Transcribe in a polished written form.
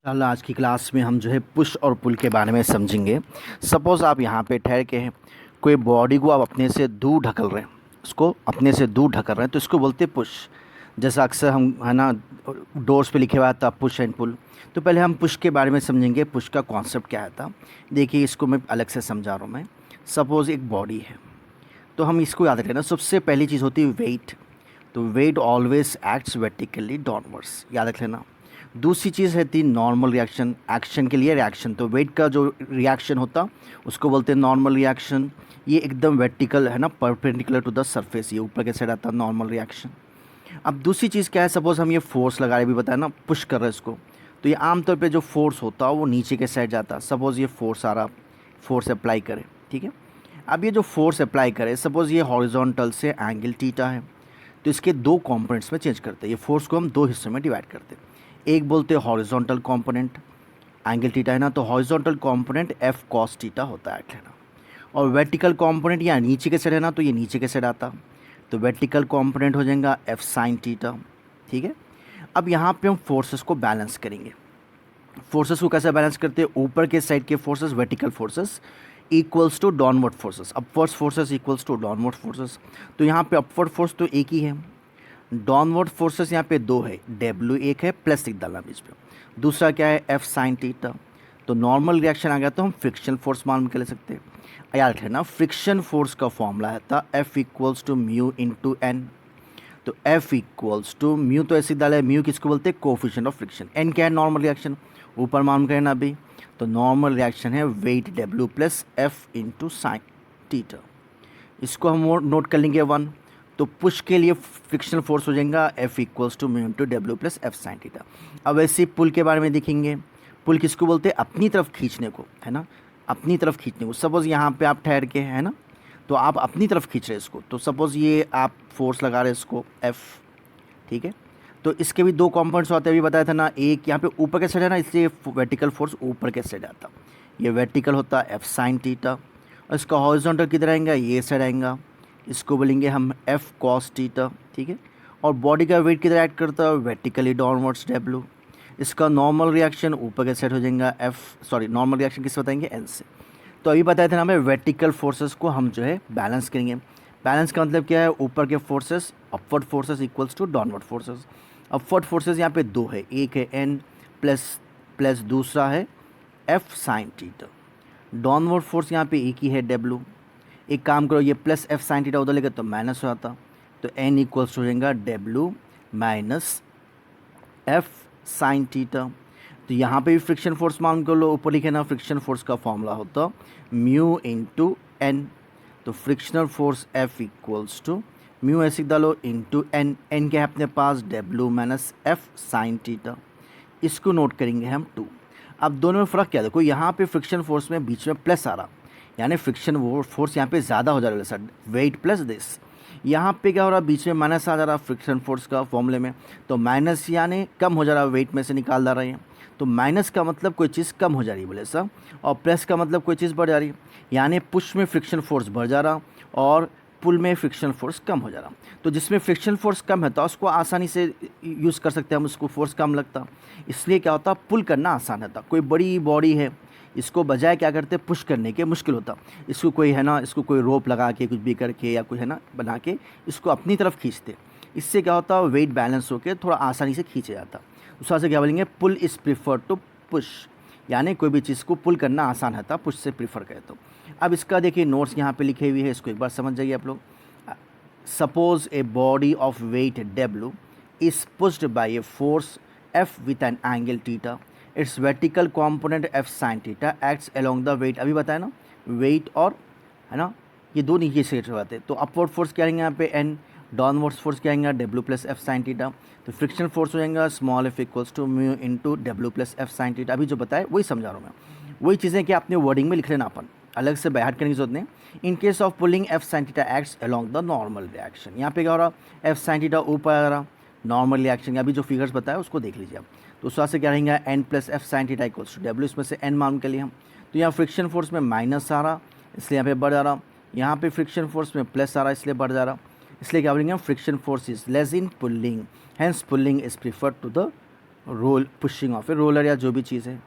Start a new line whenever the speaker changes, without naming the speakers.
आज की क्लास में हम जो है पुश और पुल के बारे में समझेंगे। सपोज़ आप यहाँ पे ठहर के हैं, कोई बॉडी को आप अपने से दूर ढकल रहे हैं, उसको अपने से दूर ढकल रहे हैं तो इसको बोलते हैं पुश। जैसा अक्सर हम है ना डोर्स पे लिखे हुआ था पुश एंड पुल। तो पहले हम पुश के बारे में समझेंगे, पुश का कॉन्सेप्ट क्या था। देखिए इसको मैं अलग से समझा रहा हूँ। मैं सपोज़ एक बॉडी है तो हम इसको याद रखना, सबसे पहली चीज़ होती है वेट। तो weight always acts vertically downwards, याद रख लेना। दूसरी चीज़ है थी नॉर्मल रिएक्शन, एक्शन के लिए रिएक्शन। तो वेट का जो रिएक्शन होता उसको बोलते हैं नॉर्मल रिएक्शन। ये एकदम वर्टिकल है ना, परपेंडिकुलर टू द सरफेस, ये ऊपर के साइड आता है नॉर्मल रिएक्शन। अब दूसरी चीज़ क्या है, सपोज़ हम ये फोर्स लगा रहे, भी बताया ना पुश कर रहे हैं इसको, तो ये आमतौर पे जो फोर्स होता है वो नीचे के साइड जाता है। सपोज़ ये फोर्स आ रहा, फोर्स अप्लाई करें, ठीक है। अब ये जो फोर्स अप्लाई करे, सपोज़ ये हॉरिजॉन्टल से एंगल थीटा है, तो इसके दो कंपोनेंट्स में चेंज करते हैं। ये फोर्स को हम दो हिस्सों में डिवाइड करते हैं। एक बोलते हैं हॉरिजॉन्टल कंपोनेंट, एंगल थीटा है ना, तो horizontal component F cos theta होता है लेना। और वर्टिकल कंपोनेंट या नीचे के साइड है ना, तो ये नीचे के साइड आता, तो वर्टिकल कंपोनेंट हो जाएगा एफ साइन थीटा, ठीक है। अब यहाँ पे हम फोर्सेस को बैलेंस करेंगे। फोर्सेस को कैसे बैलेंस करते हैं, ऊपर के साइड के forces vertical forces equals to downward forces, upward forces equals to downward forces. तो यहाँ पे अपवर्ड फोर्स तो एक ही है, डाउनवर्ड फोर्सेस यहाँ पे दो है, डब्ल्यू एक है प्लस एक डालना बीच पे, दूसरा क्या है एफ साइन थीटा। तो नॉर्मल रिएक्शन आ गया तो हम फ्रिक्शन फोर्स मालूम कर ले सकते हैं। याद रखना फ्रिक्शन फोर्स का फॉर्मूला है था F equals to mu into N. तो एफ इक्वल्स टू म्यू, तो ऐसे डाला है, म्यू किसको बोलते हैं कोफिशिएंट ऑफ फ्रिक्शन, एन क्या है नॉर्मल रिएक्शन, ऊपर मालूम करना अभी। तो नॉर्मल रिएक्शन है weight W plus F into sine theta, इसको हम नोट कर लेंगे 1। तो पुश के लिए फ्रिक्शनल फोर्स हो जाएगा F equals to mu into W plus F sine theta. अब ऐसे पुल के बारे में देखेंगे, पुल किसको बोलते हैं, अपनी तरफ खींचने को, है ना, अपनी तरफ खींचने को। सपोज़ यहाँ पे आप ठहर के है ना, तो आप अपनी तरफ खींच रहे हैं इसको, तो सपोज़ ये आप फोर्स लगा रहे हैं इसको एफ, ठीक है। तो इसके भी दो कंपोनेंट्स होते हैं, अभी बताया था ना, एक यहाँ पे ऊपर के साइड है ना, इसलिए वर्टिकल फोर्स ऊपर के साइड आता, ये वर्टिकल होता है एफ साइन थीटा। और इसका हॉरिजॉन्टल किधर आएगा, ये साइड आएगा, इसको बोलेंगे हम एफ कॉस थीटा, ठीक है। और बॉडी का वेट किधर ऐड करता है, वर्टिकली डाउनवर्ड्स डब्ल्यू। इसका नॉर्मल रिएक्शन ऊपर के साइड हो जाएगा नॉर्मल रिएक्शन किससे बताएंगे, एन से। तो अभी बताया था ना हमें वर्टिकल फोर्सेस को हम जो है बैलेंस करेंगे। बैलेंस का मतलब क्या है, ऊपर के forces upward forces equals to downward forces. Upward forces यहाँ पे दो है, एक है एन प्लस दूसरा है F sine theta. Downward force यहाँ पे एक ही है डब्ल्यू। एक काम करो, ये प्लस एफ साइन थीटा उधर लेकर तो माइनस हो जाता, तो एन इक्वल्स हो जाएगा W minus F sine theta. तो यहाँ पे भी फ्रिक्शन फोर्स मान कर लो, ऊपर लिखे ना, फ्रिक्शन फोर्स का फॉर्मूला होता म्यू इंटू एन। तो frictional force F equals to mu ऐसे डालो इंटू एन, एन क्या है अपने पास W minus F sine theta. इसको नोट करेंगे हम 2। अब दोनों में फ़र्क क्या देखो, यहाँ पे फ्रिक्शन फोर्स में बीच में प्लस आ रहा, यानी फ्रिक्शन फोर्स यहाँ पे ज़्यादा हो जा रहा है सर, वेट प्लस दिस। यहाँ पे क्या हो रहा है, बीच में माइनस आ जा रहा फ्रिक्शन फोर्स का फॉर्मूले में, तो माइनस यानी कम हो जा रहा, वेट में से निकाल जा रहे हैं। तो माइनस का मतलब कोई चीज़ कम हो जा रही है बोले सर, और प्लस का मतलब कोई चीज़ बढ़ जा रही है, यानी पुश में फ्रिक्शन फोर्स बढ़ जा रहा और पुल में फ्रिक्शन फोर्स कम हो जा रहा। तो जिसमें फ्रिक्शन फोर्स कम है तो उसको आसानी से यूज़ कर सकते हैं हम, उसको फोर्स कम लगता, इसलिए क्या होता पुल करना आसान रहता। कोई बड़ी बॉडी है, इसको बजाय क्या करते पुश करने के मुश्किल होता, इसको कोई है ना, इसको कोई रोप लगा के कुछ भी करके या कुछ है ना बना के इसको अपनी तरफ खींचते, इससे क्या होता वेट बैलेंस होकर थोड़ा आसानी से खींचा जाता। उस वजह से क्या बोलेंगे, पुल इज़ प्रीफर टू पुश, यानी कोई भी चीज़ को पुल करना आसान रहता, पुश से प्रीफर करें तो। अब इसका देखिए नोट्स यहाँ पे लिखे हुए है, इसको एक बार समझ जाइए आप लोग। Suppose a body of weight W is pushed by a force F with an angle theta, its vertical component F sine theta acts along the weight. अभी बताया ना, वेट और है ना ये दो नीचे से रहते हैं। तो अपवर्ड फोर्स क्या आएंगे यहाँ पे एन, डाउनवर्ड फोर्स क्या आएंगे W plus F sine theta. तो फ्रिक्शन फोर्स हो जाएगा small F equals to mu into W plus F sine theta. अभी जो बताया वही समझा रहा हूँ मैं, वही चीज़ें कि आपने वर्डिंग में लिख लेना, अपन अलग से बाहर करने की जरूरत नहीं। In case of pulling F sine theta acts along the normal reaction, यहाँ पे क्या हो रहा, एफ साइन थीटा ऊपर आ रहा, नॉर्मल रिएक्शन अभी जो फिगर्स बताया उसको देख लीजिए आप। तो उस से क्या रहेगा N plus F sine theta equals to W, इसमें से एन मान के लिए हम। तो यहाँ फ्रिक्शन फोर्स में माइनस आ रहा, इसलिए यहाँ पे बढ़ जा रहा, यहाँ पे फ्रिक्शन फोर्स में प्लस आ रहा, इसलिए बढ़ जा रहा। इसलिए क्या बोलेंगे हम, friction force is less in pulling, hence pulling is preferred to the roll pushing of है, रोलर या जो भी चीज़ है